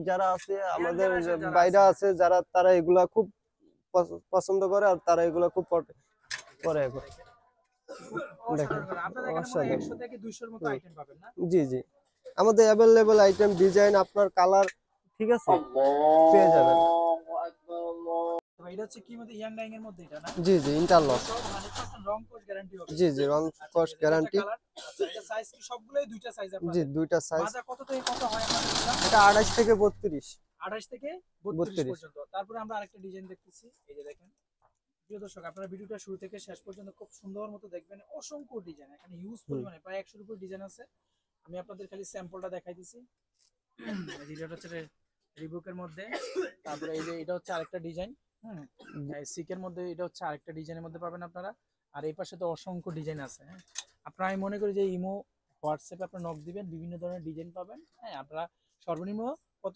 যারা আছে আমাদের বাইরে আছে যারা তারা এগুলা খুব পছন্দ করে আর তারা এগুলা খুব করে এখন দেখেন অসাধারণ। জি জি আমাদের অ্যাভেলেবল আইটেম ডিজাইন আপনার কালার ঠিক আছে পেয়ে যাবেন। এটা হচ্ছে কি মধ্যে ইয়াং ডাইং এর মধ্যে এটা না? জি জি ইন্টারলক 100% রং কোশ গ্যারান্টি হবে। জি জি রং কোশ গ্যারান্টি। আচ্ছা এটা সাইজ কি সবগুলোই দুইটা সাইজ আপনাদের? জি দুইটা সাইজ। মাজা কত থেকে কত হয় আপনাদের? এটা 28 থেকে 32। 28 থেকে 32 পর্যন্ত। তারপরে আমরা আরেকটা ডিজাইন দেখতেছি। এই যে দেখেন। প্রিয় দর্শক আপনারা ভিডিওটা শুরু থেকে শেষ পর্যন্ত খুব সুন্দর মতো দেখবেন। অসংখ্য ডিজাইন এখানে হিউজ পরিমাণে প্রায় 100 এর উপর ডিজাইন আছে। আমি আপনাদের খালি স্যাম্পলটা দেখাই দিছি। এই ভিডিওটা হচ্ছে রিবুকের মধ্যে। তারপরে এই যে এটা হচ্ছে আরেকটা ডিজাইন। সিকের মধ্যে এটা হচ্ছে আরেকটা ডিজাইনের মধ্যে পাবেন আপনারা। আর এই পাশে তো অসংখ্য ডিজাইন আছে। হ্যাঁ আপনারা আমি মনে করি যে ইমো হোয়াটসঅ্যাপে আপনারা নক দিবেন বিভিন্ন ধরনের ডিজাইন পাবেন। হ্যাঁ আপনারা সর্বনিম্ন কত